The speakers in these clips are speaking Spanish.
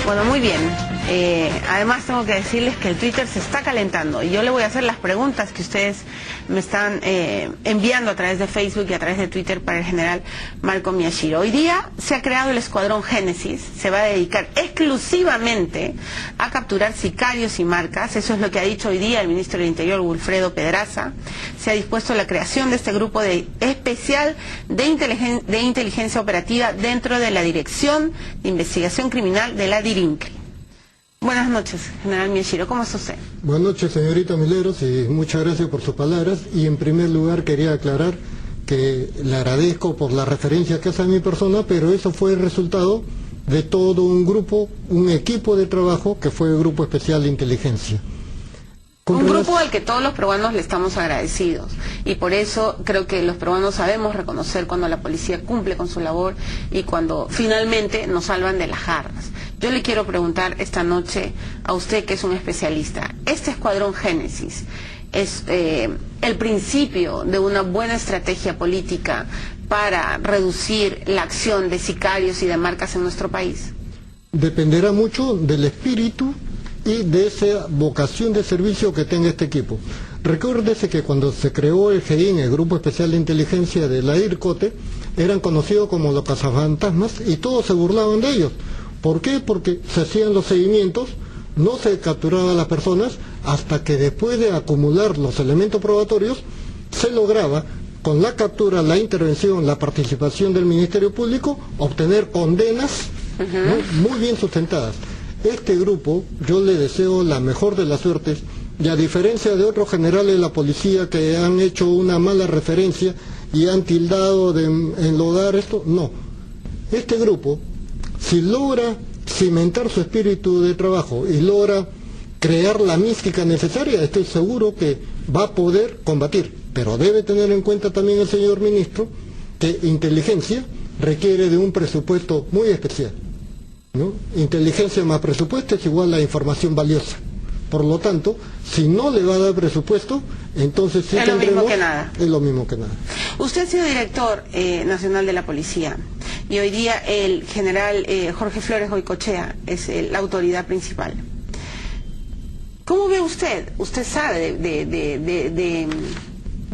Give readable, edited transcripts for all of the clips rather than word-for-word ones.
Bueno, muy bien. Además tengo que decirles que el Twitter se está calentando y yo le voy a hacer las preguntas que ustedes me están enviando a través de Facebook y a través de Twitter para el general Marco Miyashiro. Hoy día se ha creado el Escuadrón Génesis, se va a dedicar exclusivamente a capturar sicarios y marcas. Eso es lo que ha dicho hoy día el ministro del Interior, Wilfredo Pedraza. Se ha dispuesto la creación de este grupo especial de inteligencia operativa dentro de la Dirección de Investigación Criminal de la DIRINCRI. Buenas noches, general Miyashiro, ¿cómo está usted? Buenas noches, señorita Mileros, y muchas gracias por sus palabras. Y en primer lugar quería aclarar que le agradezco por la referencia que hace a mi persona, pero eso fue el resultado de todo un grupo, un equipo de trabajo que fue el Grupo Especial de Inteligencia. Un grupo al que todos los peruanos le estamos agradecidos y por eso creo que los peruanos sabemos reconocer cuando la policía cumple con su labor y cuando finalmente nos salvan de las jarras. Yo le quiero preguntar esta noche a usted, que es un especialista, ¿este Escuadrón Génesis es el principio de una buena estrategia política para reducir la acción de sicarios y de marcas en nuestro país? Dependerá mucho del espíritu y de esa vocación de servicio que tenga este equipo. Recuérdese que cuando se creó el GEIN, el Grupo Especial de Inteligencia de la DIRCOTE, eran conocidos como los cazafantasmas y todos se burlaban de ellos. ¿Por qué? Porque se hacían los seguimientos, no se capturaban a las personas, hasta que después de acumular los elementos probatorios, se lograba, con la captura, la intervención, la participación del Ministerio Público, obtener condenas ¿no? muy bien sustentadas. Este grupo, yo le deseo la mejor de las suertes, y a diferencia de otros generales de la policía que han hecho una mala referencia y han tildado de enlodar esto, no. Este grupo, si logra cimentar su espíritu de trabajo y logra crear la mística necesaria, estoy seguro que va a poder combatir. Pero debe tener en cuenta también el señor ministro que inteligencia requiere de un presupuesto muy especial, ¿no? Inteligencia más presupuesto es igual a información valiosa. Por lo tanto, si no le va a dar presupuesto, entonces sí es lo mismo que nada. Es lo mismo que nada. Usted ha sido director nacional de la policía y hoy día el general Jorge Flores Goycochea es la autoridad principal. ¿Cómo ve usted? Usted sabe de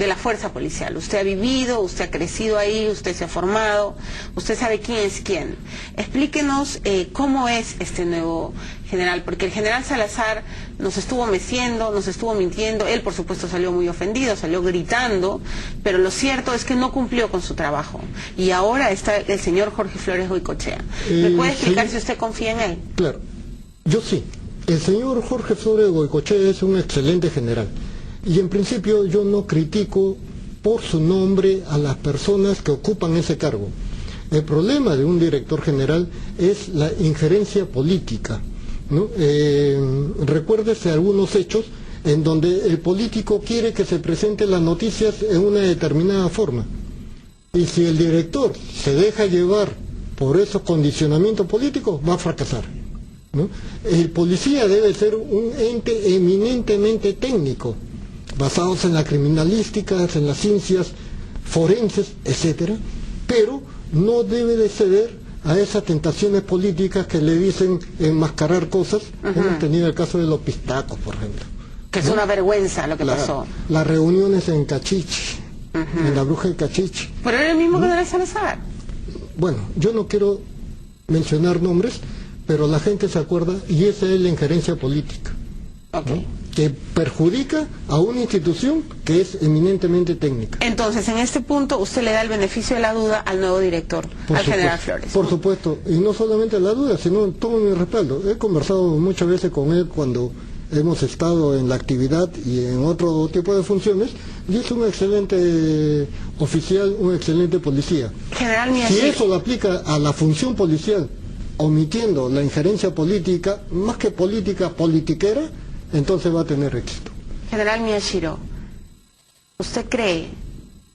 la fuerza policial. Usted ha vivido, usted ha crecido ahí, usted se ha formado, usted sabe quién es quién. Explíquenos cómo es este nuevo general, porque el general Salazar nos estuvo meciendo, nos estuvo mintiendo, él por supuesto salió muy ofendido, salió gritando, pero lo cierto es que no cumplió con su trabajo. Y ahora está el señor Jorge Flores Goycochea. ¿Me puede explicar si usted confía en él? Claro, yo sí. El señor Jorge Flores Goycochea es un excelente general. Y en principio yo no critico por su nombre a las personas que ocupan ese cargo. El problema de un director general es la injerencia política, ¿no? Recuérdese algunos hechos en donde el político quiere que se presenten las noticias en una determinada forma. Y si el director se deja llevar por esos condicionamientos políticos, va a fracasar, ¿no? El policía debe ser un ente eminentemente técnico, basados en la criminalística, en las ciencias forenses, etcétera, pero no debe de ceder a esas tentaciones políticas que le dicen enmascarar cosas. Hemos tenido el caso de los pistacos, por ejemplo. Que es una vergüenza lo que pasó. Las reuniones en Cachiche, en la bruja de Cachiche. Pero era el mismo que de Salazar. Bueno, yo no quiero mencionar nombres, pero la gente se acuerda y esa es la injerencia política. Okay. ¿No? Que perjudica a una institución que es eminentemente técnica. Entonces, en este punto, usted le da el beneficio de la duda al nuevo director, al general Flores. Por supuesto, y no solamente la duda, sino todo mi respaldo. He conversado muchas veces con él cuando hemos estado en la actividad y en otro tipo de funciones, y es un excelente oficial, un excelente policía. General Si eso lo aplica a la función policial, omitiendo la injerencia política, más que política, politiquera, entonces va a tener éxito. General Miyashiro, ¿usted cree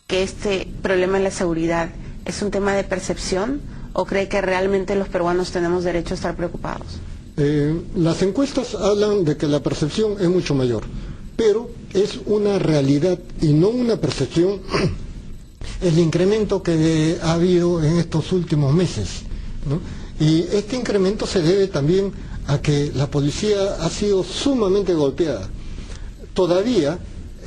que este problema de la seguridad es un tema de percepción o cree que realmente los peruanos tenemos derecho a estar preocupados? Las encuestas hablan de que la percepción es mucho mayor, pero es una realidad y no una percepción el incremento que ha habido en estos últimos meses, ¿no? Y este incremento se debe también a que la policía ha sido sumamente golpeada. Todavía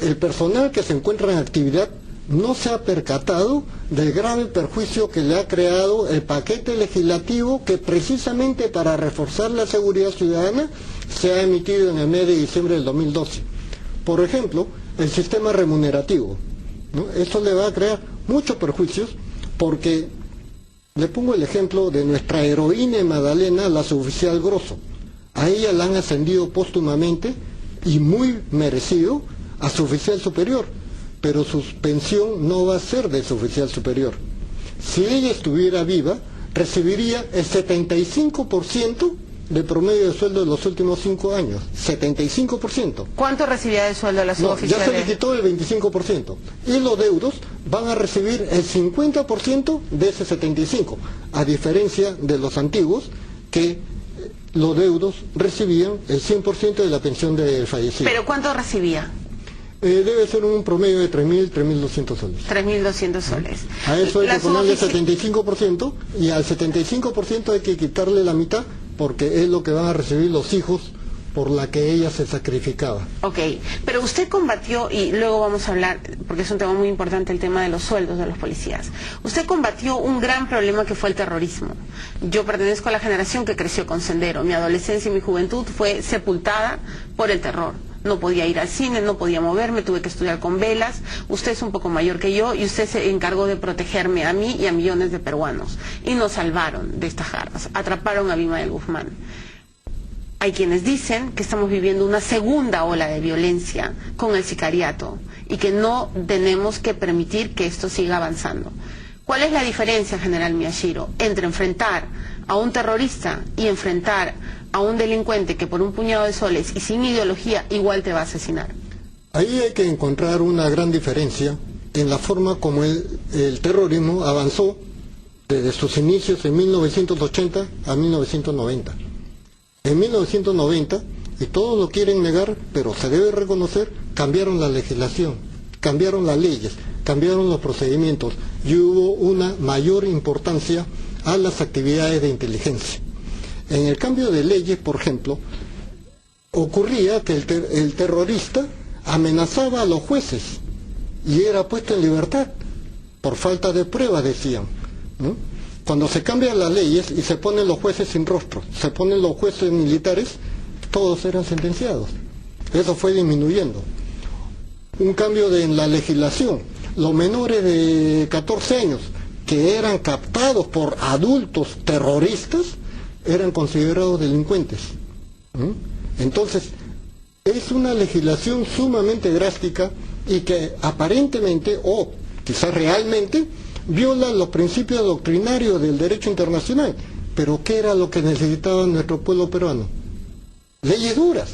el personal que se encuentra en actividad no se ha percatado del grave perjuicio que le ha creado el paquete legislativo que precisamente para reforzar la seguridad ciudadana se ha emitido en el mes de diciembre del 2012. Por ejemplo, el sistema remunerativo, ¿no? Eso le va a crear muchos perjuicios porque, le pongo el ejemplo de nuestra heroína Magdalena, la suboficial Grosso. A ella la han ascendido póstumamente y muy merecido a suboficial superior, pero su pensión no va a ser de suboficial superior. Si ella estuviera viva, recibiría el 75% de promedio de sueldo de los últimos 5 años. 75%. ¿Cuánto recibía de sueldo la suboficial? Ya se le quitó el 25%. Y los deudos van a recibir el 50% de ese 75%, a diferencia de los antiguos que los deudos recibían el 100% de la pensión del fallecido. ¿Pero cuánto recibía? Debe ser un promedio de 3.000, 3.200 soles. 3.200 soles. A eso hay que ponerle 75% y al 75% hay que quitarle la mitad porque es lo que van a recibir los hijos por la que ella se sacrificaba. Ok, pero usted combatió, y luego vamos a hablar, porque es un tema muy importante, el tema de los sueldos de los policías. Usted combatió un gran problema que fue el terrorismo. Yo pertenezco a la generación que creció con Sendero. Mi adolescencia y mi juventud fue sepultada por el terror. No podía ir al cine, no podía moverme, tuve que estudiar con velas. Usted es un poco mayor que yo y usted se encargó de protegerme a mí y a millones de peruanos. Y nos salvaron de estas garras. Atraparon a Abimael Guzmán. Hay quienes dicen que estamos viviendo una segunda ola de violencia con el sicariato y que no tenemos que permitir que esto siga avanzando. ¿Cuál es la diferencia, general Miyashiro, entre enfrentar a un terrorista y enfrentar a un delincuente que por un puñado de soles y sin ideología igual te va a asesinar? Ahí hay que encontrar una gran diferencia en la forma como el terrorismo avanzó desde sus inicios en 1980 a 1990. En 1990, y todos lo quieren negar, pero se debe reconocer, cambiaron la legislación, cambiaron las leyes, cambiaron los procedimientos y hubo una mayor importancia a las actividades de inteligencia. En el cambio de leyes, por ejemplo, ocurría que el terrorista amenazaba a los jueces y era puesto en libertad por falta de pruebas, decían, ¿no? Cuando se cambian las leyes y se ponen los jueces sin rostro, se ponen los jueces militares, todos eran sentenciados. Eso fue disminuyendo. Un cambio en la legislación. Los menores de 14 años que eran captados por adultos terroristas eran considerados delincuentes. Entonces, es una legislación sumamente drástica y que aparentemente, o quizás realmente, viola los principios doctrinarios del derecho internacional. Pero ¿qué era lo que necesitaba nuestro pueblo peruano? Leyes duras,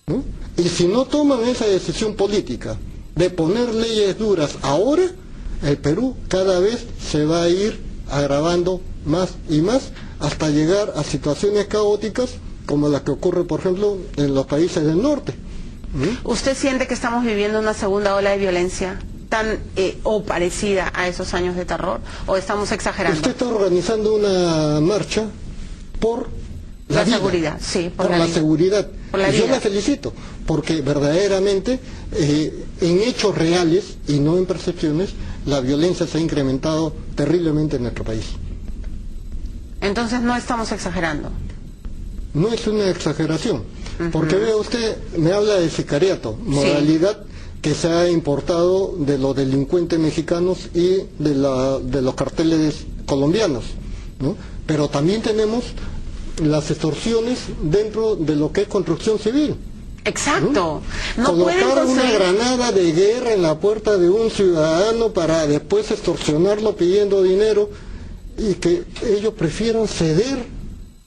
¿no? Y si no toman esa decisión política de poner leyes duras ahora, el Perú cada vez se va a ir agravando más y más hasta llegar a situaciones caóticas como las que ocurre, por ejemplo, en los países del norte. ¿Usted siente que estamos viviendo una segunda ola de violencia tan o parecida a esos años de terror, o estamos exagerando? Usted está organizando una marcha por la seguridad, sí, por la seguridad. Yo la vida. felicito, porque verdaderamente en hechos reales y no en percepciones, la violencia se ha incrementado terriblemente en nuestro país. Entonces no estamos exagerando. No es una exageración, porque vea usted, me habla de sicariato, modalidad que se ha importado de los delincuentes mexicanos y de los carteles colombianos, ¿no? Pero también tenemos las extorsiones dentro de lo que es construcción civil. Exacto. No colocar una granada de guerra en la puerta de un ciudadano para después extorsionarlo pidiendo dinero y que ellos prefieran ceder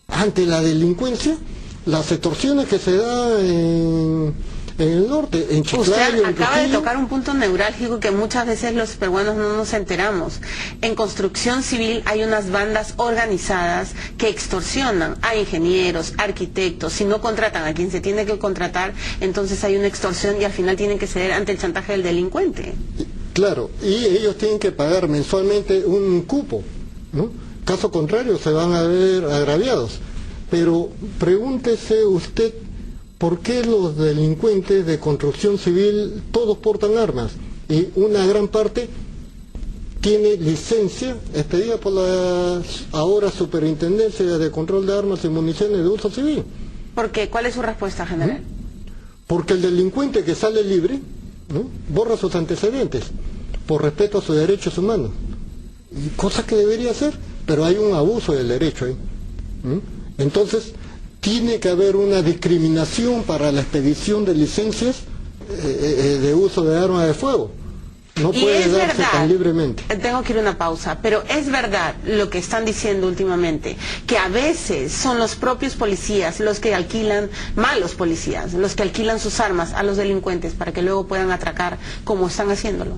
ante la delincuencia. Las extorsiones que se da en el norte, en Chiclayo, Usted en acaba de Trujillo. tocar un punto neurálgico que muchas veces los peruanos no nos enteramos. En construcción civil hay unas bandas organizadas que extorsionan a ingenieros, arquitectos. Si no contratan a quien se tiene que contratar, entonces hay una extorsión y al final tienen que ceder ante el chantaje del delincuente. Claro, y ellos tienen que pagar mensualmente un cupo, ¿no? Caso contrario, se van a ver agraviados. Pero pregúntese usted, ¿por qué los delincuentes de construcción civil todos portan armas? Y una gran parte tiene licencia expedida por la ahora Superintendencia de Control de Armas y Municiones de Uso Civil. ¿Por qué? ¿Cuál es su respuesta, general? Porque el delincuente que sale libre, ¿no?, borra sus antecedentes por respeto a sus derechos humanos. Cosa que debería hacer, pero hay un abuso del derecho ahí. Entonces, tiene que haber una discriminación para la expedición de licencias de uso de armas de fuego. No puede darse tan libremente. Tengo que ir a una pausa, pero es verdad lo que están diciendo últimamente, que a veces son los propios policías los que alquilan, malos policías, los que alquilan sus armas a los delincuentes para que luego puedan atracar como están haciéndolo.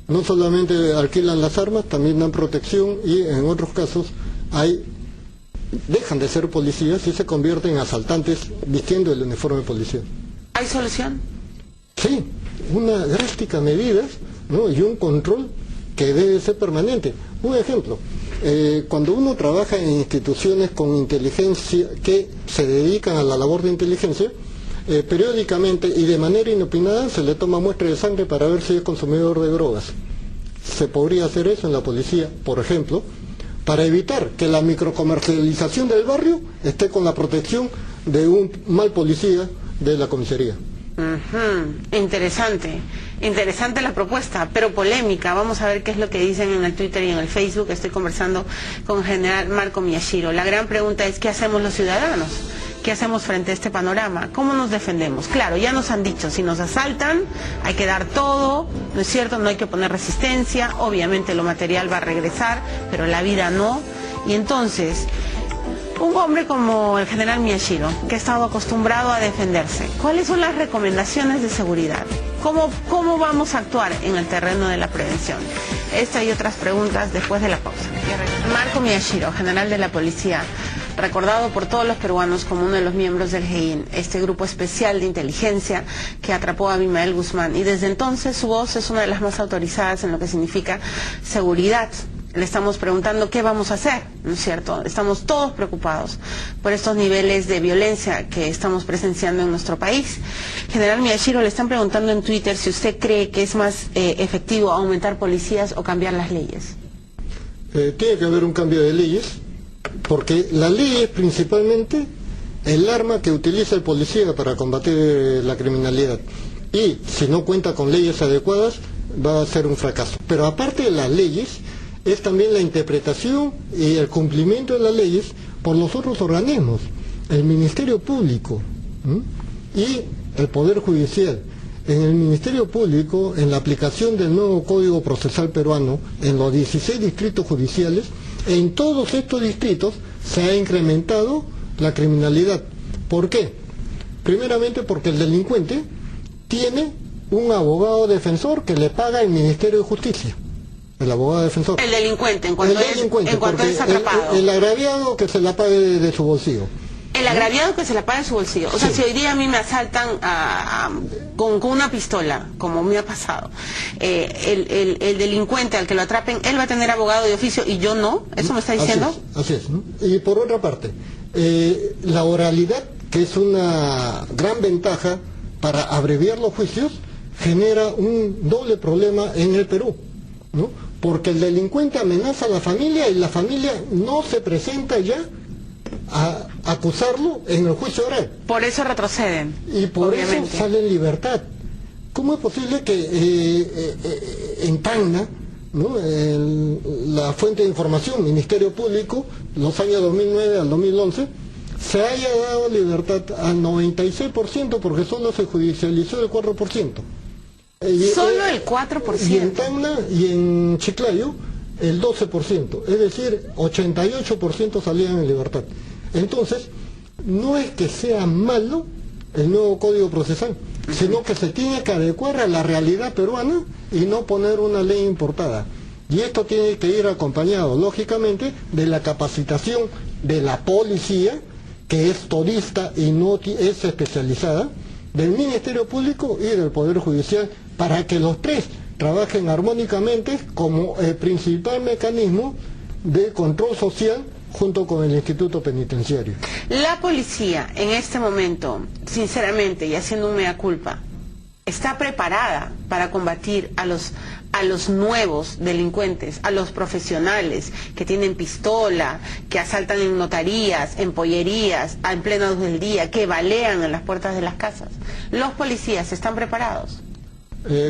No solamente alquilan las armas, también dan protección y en otros casos dejan de ser policías y se convierten en asaltantes vistiendo el uniforme policial. ¿Hay solución? Sí, una drástica medida, ¿no?, y un control que debe ser permanente. Un ejemplo, cuando uno trabaja en instituciones con inteligencia que se dedican a la labor de inteligencia, periódicamente y de manera inopinada se le toma muestra de sangre para ver si es consumidor de drogas. Se podría hacer eso en la policía, por ejemplo, para evitar que la microcomercialización del barrio esté con la protección de un mal policía de la comisaría. Interesante la propuesta, pero polémica. Vamos a ver qué es lo que dicen en el Twitter y en el Facebook. Estoy conversando con el general Marco Miyashiro. La gran pregunta es, ¿qué hacemos los ciudadanos? ¿Qué hacemos frente a este panorama? ¿Cómo nos defendemos? Claro, ya nos han dicho, si nos asaltan hay que dar todo, ¿no es cierto? No hay que poner resistencia, obviamente lo material va a regresar, pero la vida no. Y entonces, un hombre como el general Miyashiro, que ha estado acostumbrado a defenderse, ¿cuáles son las recomendaciones de seguridad? ¿Cómo vamos a actuar en el terreno de la prevención? Esta y otras preguntas después de la pausa. Marco Miyashiro, general de la policía, recordado por todos los peruanos como uno de los miembros del GEIN, este grupo especial de inteligencia que atrapó a Abimael Guzmán, y desde entonces su voz es una de las más autorizadas en lo que significa seguridad. Le estamos preguntando qué vamos a hacer, ¿no es cierto? Estamos todos preocupados por estos niveles de violencia que estamos presenciando en nuestro país. General Miyashiro, le están preguntando en Twitter si usted cree que es más efectivo aumentar policías o cambiar las leyes. Tiene que haber un cambio de leyes, porque la ley es principalmente el arma que utiliza el policía para combatir la criminalidad. Y si no cuenta con leyes adecuadas, va a ser un fracaso. Pero aparte de las leyes, es también la interpretación y el cumplimiento de las leyes por los otros organismos, el Ministerio Público y el Poder Judicial. En el Ministerio Público, en la aplicación del nuevo Código Procesal Peruano, en los 16 distritos judiciales, en todos estos distritos se ha incrementado la criminalidad. ¿Por qué? Primeramente porque el delincuente tiene un abogado defensor que le paga el Ministerio de Justicia. El abogado defensor. El delincuente, en cuanto es atrapado. El agraviado que se la pague de su bolsillo. El agraviado que se la pague de su bolsillo. O sea, si hoy día a mí me asaltan con una pistola, como me ha pasado, el delincuente al que lo atrapen, él va a tener abogado de oficio y yo no. ¿Eso me está diciendo? Así es, ¿no? Y por otra parte, la oralidad, que es una gran ventaja para abreviar los juicios, genera un doble problema en el Perú, ¿no? Porque el delincuente amenaza a la familia y la familia no se presenta ya a acusarlo en el juicio oral. Por eso retroceden. Y por obviamente eso sale en libertad. ¿Cómo es posible que en Tacna, ¿no?, la fuente de información, Ministerio Público, los años 2009 al 2011, se haya dado libertad al 96% porque solo se judicializó el 4%? Solo el 4%. Y en Tacna y en Chiclayo el 12%, es decir, 88% salían en libertad. Entonces, no es que sea malo el nuevo Código Procesal, sino que se tiene que adecuar a la realidad peruana y no poner una ley importada. Y esto tiene que ir acompañado, lógicamente, de la capacitación de la policía, que es todista y no es especializada, del Ministerio Público y del Poder Judicial, para que los tres trabajen armónicamente como el principal mecanismo de control social junto con el Instituto Penitenciario. La policía en este momento, sinceramente y haciendo un mea culpa, está preparada para combatir a los nuevos delincuentes, a los profesionales que tienen pistola, que asaltan en notarías, en pollerías, en plena luz del día, que balean en las puertas de las casas. ¿Los policías están preparados?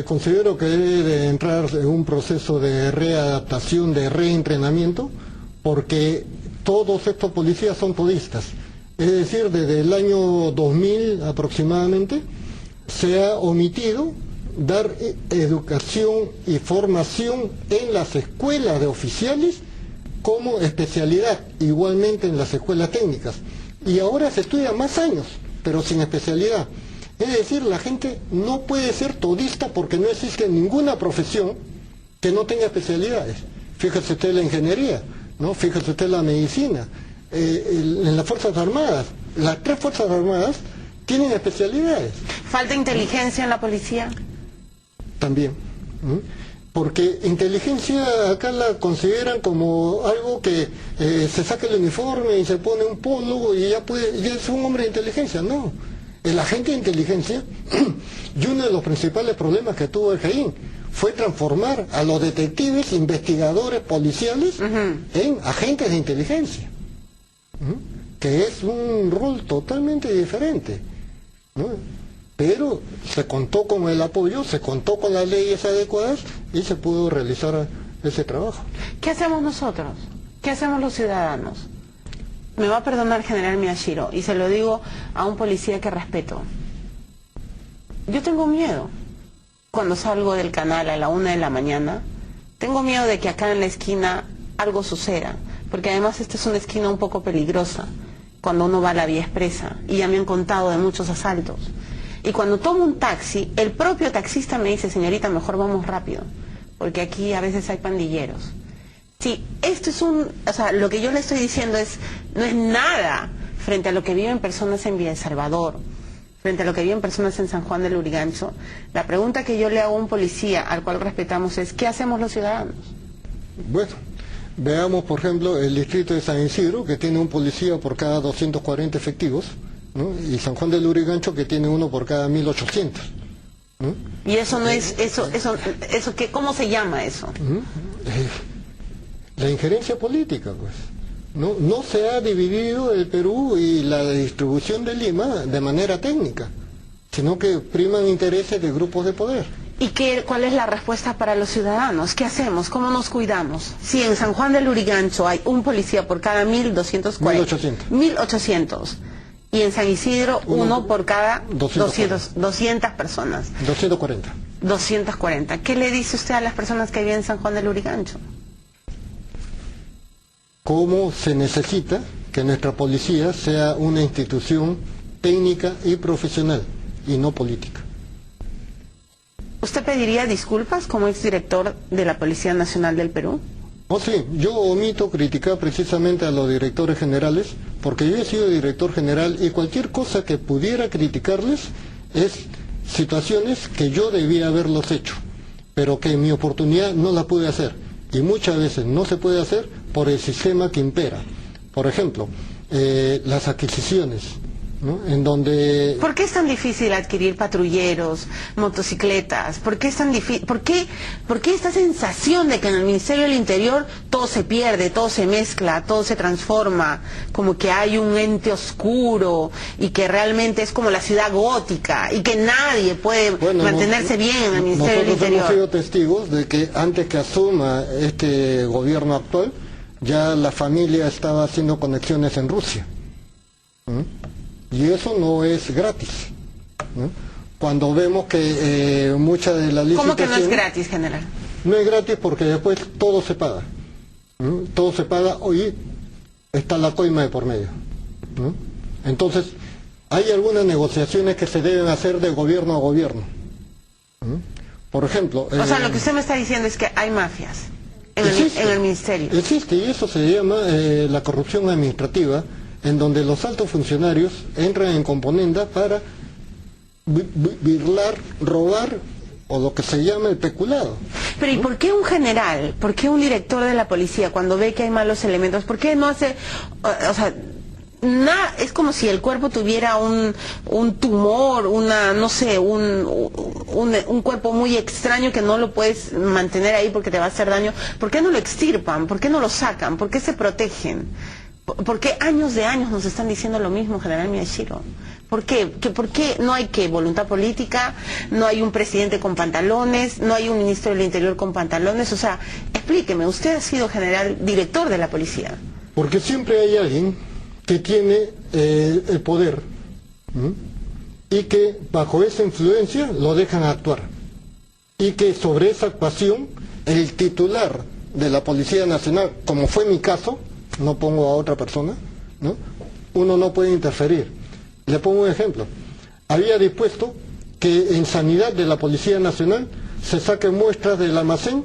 Considero que debe de entrar en un proceso de readaptación, de reentrenamiento, porque todos estos policías son todistas. Es decir, desde el año 2000 aproximadamente se ha omitido dar educación y formación en las escuelas de oficiales como especialidad, igualmente en las escuelas técnicas. Y ahora se estudia más años, pero sin especialidad. Es decir, la gente no puede ser todista porque no existe ninguna profesión que no tenga especialidades. Fíjese usted la ingeniería, ¿no? Fíjese usted la medicina, en las Fuerzas Armadas. Las 3 Fuerzas Armadas tienen especialidades. ¿Falta inteligencia en la policía? También. Porque inteligencia acá la consideran como algo que se saca el uniforme y se pone un polo y ya es un hombre de inteligencia. No. El agente de inteligencia, y uno de los principales problemas que tuvo el GEIN, fue transformar a los detectives, investigadores policiales en agentes de inteligencia, que es un rol totalmente diferente, ¿no? Pero se contó con el apoyo, se contó con las leyes adecuadas y se pudo realizar ese trabajo. ¿Qué hacemos nosotros? ¿Qué hacemos los ciudadanos? Me va a perdonar general Miyashiro, y se lo digo a un policía que respeto. Yo tengo miedo. Cuando salgo del canal a la 1 de la mañana, tengo miedo de que acá en la esquina algo suceda, porque además esta es una esquina un poco peligrosa, cuando uno va a la vía expresa, y ya me han contado de muchos asaltos. Y cuando tomo un taxi, el propio taxista me dice, señorita, mejor vamos rápido, porque aquí a veces hay pandilleros. Sí, esto es o sea, lo que yo le estoy diciendo no es nada frente a lo que viven personas en Villa El Salvador, frente a lo que viven personas en San Juan del Lurigancho. La pregunta que yo le hago a un policía, al cual respetamos, es ¿qué hacemos los ciudadanos? Bueno, veamos por ejemplo el distrito de San Isidro, que tiene un policía por cada 240 efectivos, ¿no? Y San Juan del Lurigancho, que tiene uno por cada 1800. ¿No? Y eso no es, ¿cómo se llama eso? La injerencia política, pues. No se ha dividido el Perú y la distribución de Lima de manera técnica, sino que priman intereses de grupos de poder. ¿Y cuál es la respuesta para los ciudadanos? ¿Qué hacemos? ¿Cómo nos cuidamos? Si en San Juan del Lurigancho hay un policía por cada 1800. 1800. Y en San Isidro uno por cada 200 personas. 240. 240. ¿Qué le dice usted a las personas que viven en San Juan del Lurigancho? Cómo se necesita que nuestra policía sea una institución técnica y profesional, y no política. ¿Usted pediría disculpas como exdirector de la Policía Nacional del Perú? Oh, sí, yo omito criticar precisamente a los directores generales, porque yo he sido director general y cualquier cosa que pudiera criticarles es situaciones que yo debía haberlos hecho, pero que en mi oportunidad no la pude hacer. Y muchas veces no se puede hacer por el sistema que impera. Por ejemplo, las adquisiciones, ¿no? En donde... ¿Por qué es tan difícil adquirir patrulleros, motocicletas? ¿Por qué es tan difícil? ¿Por qué esta sensación de que en el Ministerio del Interior todo se pierde, todo se mezcla, todo se transforma, como que hay un ente oscuro y que realmente es como la ciudad gótica y que nadie puede mantenerse bien en el Ministerio del Interior? Nosotros hemos sido testigos de que antes que asuma este gobierno actual, ya la familia estaba haciendo conexiones en Rusia. Y eso no es gratis, ¿no? Cuando vemos que muchas de las licitaciones... ¿Cómo que no es gratis, general? No es gratis porque después todo se paga, ¿no? Todo se paga, hoy está la coima de por medio, ¿no? Entonces, hay algunas negociaciones que se deben hacer de gobierno a gobierno, ¿no? Por ejemplo... O sea, lo que usted me está diciendo es que hay mafias en el ministerio. Existe, y eso se llama la corrupción administrativa, en donde los altos funcionarios entran en componenda para birlar, robar o lo que se llama el peculado. Pero ¿y por qué un general, por qué un director de la policía, cuando ve que hay malos elementos, por qué no hace, o sea, nada, es como si el cuerpo tuviera un tumor, no sé, un cuerpo muy extraño que no lo puedes mantener ahí porque te va a hacer daño? ¿Por qué no lo extirpan? ¿Por qué no lo sacan? ¿Por qué se protegen? ¿Por qué años de años nos están diciendo lo mismo, general Miyashiro? ¿Por qué? ¿Por qué no hay voluntad política? ¿No hay un presidente con pantalones? ¿No hay un ministro del Interior con pantalones? O sea, explíqueme, usted ha sido director de la policía. Porque siempre hay alguien que tiene el poder, ¿m? Y que bajo esa influencia lo dejan actuar. Y que sobre esa actuación el titular de la Policía Nacional, como fue mi caso, no pongo a otra persona, ¿no? Uno no puede interferir. Le pongo un ejemplo. Había dispuesto que en sanidad de la Policía Nacional se saquen muestras del almacén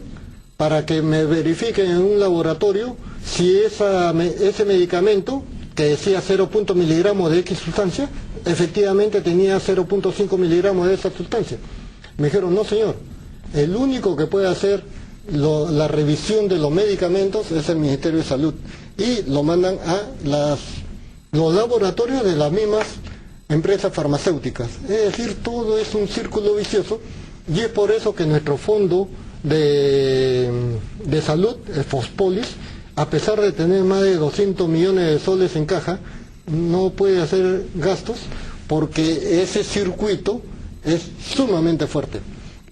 para que me verifiquen en un laboratorio si ese medicamento, que decía 0. miligramos de X sustancia, efectivamente tenía 0.5 miligramos de esa sustancia. Me dijeron, no señor, el único que puede hacer la revisión de los medicamentos es el Ministerio de Salud. Y lo mandan a los laboratorios de las mismas empresas farmacéuticas. Es decir, todo es un círculo vicioso, y es por eso que nuestro fondo de salud, el Fospolis, a pesar de tener más de 200 millones de soles en caja, no puede hacer gastos porque ese circuito es sumamente fuerte.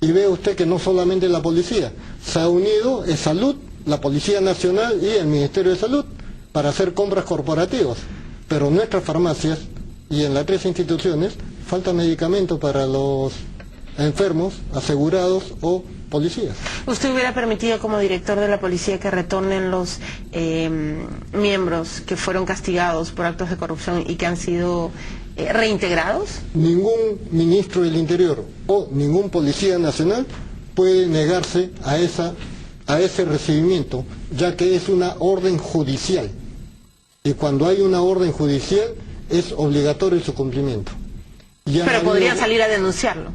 Y ve usted que no solamente la policía, se ha unido es salud, la Policía Nacional y el Ministerio de Salud para hacer compras corporativas. Pero en nuestras farmacias y en las 3 instituciones falta medicamento para los enfermos, asegurados o policías. ¿Usted hubiera permitido como director de la policía que retornen los miembros que fueron castigados por actos de corrupción y que han sido reintegrados? Ningún ministro del Interior o ningún policía nacional puede negarse a ese recibimiento, ya que es una orden judicial. Y cuando hay una orden judicial es obligatorio su cumplimiento. Pero podrían salir a denunciarlo.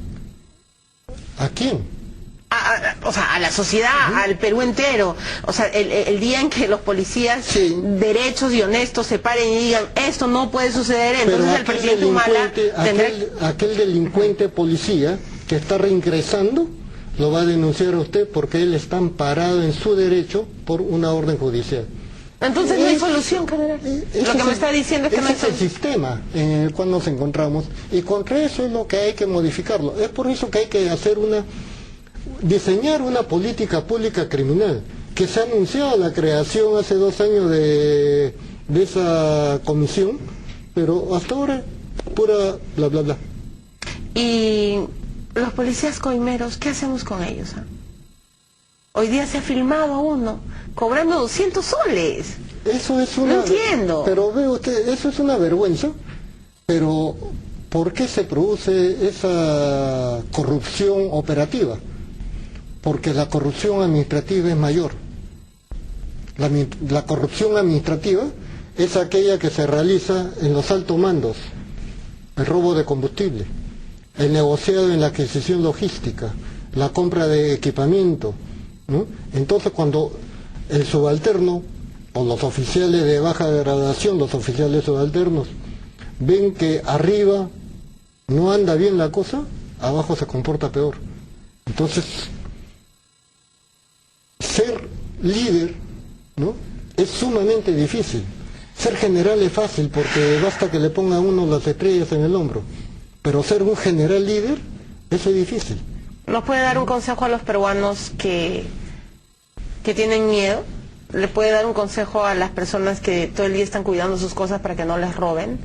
¿A quién? O sea, a la sociedad, al Perú entero. O sea, el día en que los policías derechos y honestos se paren y digan, esto no puede suceder, entonces el presidente Humala tendrá... Aquel delincuente policía que está reingresando lo va a denunciar a usted porque él está amparado en su derecho por una orden judicial. Entonces no hay solución, general. Lo que me está diciendo es que no hay solución. Es el sistema en el cual nos encontramos, y contra eso es lo que hay que modificarlo. Es por eso que hay que diseñar una política pública criminal, que se ha anunciado la creación hace 2 años de esa comisión, pero hasta ahora pura bla bla bla. Y los policías coimeros, ¿qué hacemos con ellos? Hoy día se ha filmado a uno cobrando 200 soles. Eso es una... No entiendo. Pero ve usted, eso es una vergüenza. Pero ¿por qué se produce esa corrupción operativa? Porque la corrupción administrativa es mayor. La corrupción administrativa es aquella que se realiza en los altos mandos, el robo de combustible, el negociado en la adquisición logística, la compra de equipamiento, ¿no? Entonces cuando el subalterno o los oficiales de baja graduación, los oficiales subalternos, ven que arriba no anda bien la cosa, abajo se comporta peor. Entonces, ser líder, ¿no?, es sumamente difícil. Ser general es fácil porque basta que le ponga a uno las estrellas en el hombro, pero ser un general líder, eso es difícil. ¿Nos puede dar un consejo a los peruanos que tienen miedo? ¿Le puede dar un consejo a las personas que todo el día están cuidando sus cosas para que no les roben?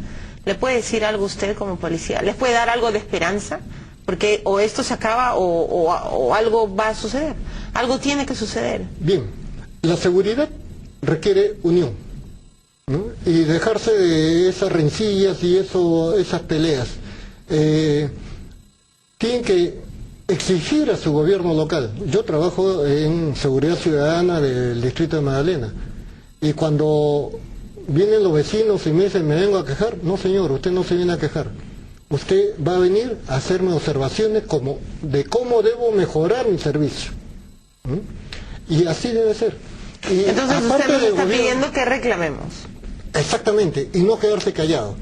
¿Le puede decir algo usted como policía? ¿Les puede dar algo de esperanza? Porque o esto se acaba o algo va a suceder. Algo tiene que suceder. Bien, la seguridad requiere unión, ¿no?, y dejarse de esas rencillas y esas peleas. Tienen que exigir a su gobierno local. Yo trabajo en seguridad ciudadana del distrito de Magdalena, y cuando vienen los vecinos y me dicen, me vengo a quejar, no señor, usted no se viene a quejar, usted va a venir a hacerme observaciones de cómo debo mejorar mi servicio. Y así debe ser. Y entonces usted nos está pidiendo que reclamemos. Exactamente, y no quedarse callado.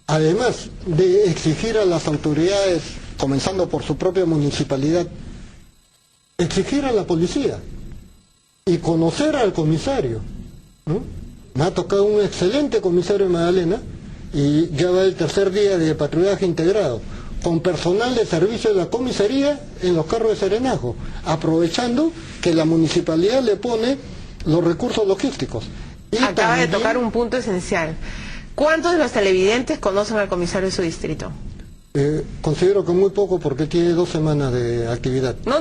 Además de exigir a las autoridades, comenzando por su propia municipalidad, exigir a la policía y conocer al comisario, ¿no? Me ha tocado un excelente comisario en Magdalena y ya va el tercer día de patrullaje integrado, con personal de servicio de la comisaría en los carros de serenazgo, aprovechando que la municipalidad le pone los recursos logísticos. Y acaba de tocar un punto esencial. ¿Cuántos de los televidentes conocen al comisario de su distrito? Considero que muy poco, porque tiene 2 semanas de actividad. No,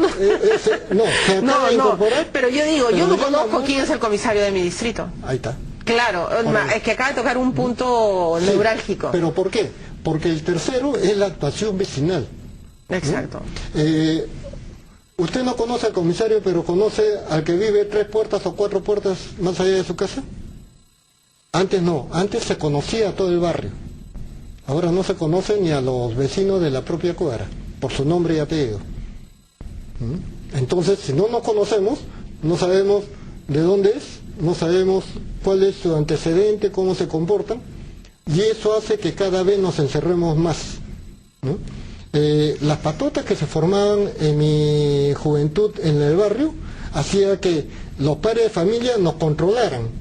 se acaba de incorporar, pero yo digo, yo no conozco quién es el comisario de mi distrito. Ahí está. Claro, es que acaba de tocar un punto neurálgico. ¿Pero por qué? Porque el tercero es la actuación vecinal. Exacto. ¿Usted no conoce al comisario, pero conoce al que vive 3 puertas o 4 puertas más allá de su casa? Antes no, antes se conocía a todo el barrio. Ahora no se conoce ni a los vecinos de la propia cuadra, por su nombre y apellido. Entonces, si no nos conocemos, no sabemos de dónde es, no sabemos cuál es su antecedente, cómo se comportan, y eso hace que cada vez nos encerremos más, ¿no? Las patotas que se formaban en mi juventud en el barrio hacía que los padres de familia nos controlaran.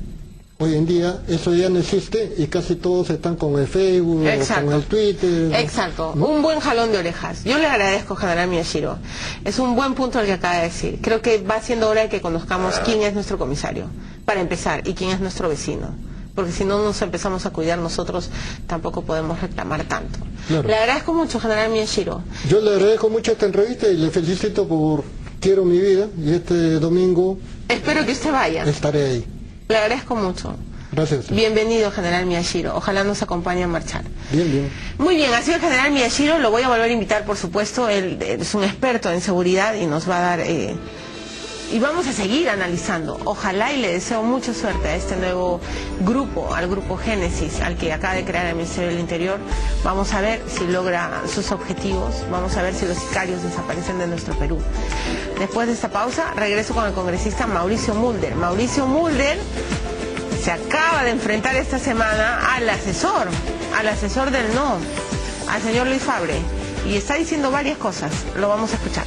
Hoy en día eso ya no existe y casi todos están con el Facebook, o con el Twitter. Exacto, ¿no? Un buen jalón de orejas. Yo le agradezco, general Miyashiro. Es un buen punto el que acaba de decir. Creo que va siendo hora de que conozcamos quién es nuestro comisario, para empezar, y quién es nuestro vecino. Porque si no nos empezamos a cuidar nosotros, tampoco podemos reclamar tanto. Claro. Le agradezco mucho, general Miyashiro. Yo le agradezco mucho esta entrevista y le felicito por Quiero mi vida, y este domingo... Espero que usted vaya. Estaré ahí. Le agradezco mucho. Gracias. Bienvenido, general Miyashiro. Ojalá nos acompañe a marchar. Bien. Muy bien, ha sido el general Miyashiro. Lo voy a volver a invitar, por supuesto. Él es un experto en seguridad y nos va a dar... y vamos a seguir analizando. Ojalá, y le deseo mucha suerte a este nuevo grupo, al grupo Génesis, al que acaba de crear el Ministerio del Interior. Vamos a ver si logra sus objetivos. Vamos a ver si los sicarios desaparecen de nuestro Perú. Después de esta pausa, regreso con el congresista Mauricio Mulder. Mauricio Mulder se acaba de enfrentar esta semana al asesor del no, al señor Luis Fabre, y está diciendo varias cosas. Lo vamos a escuchar.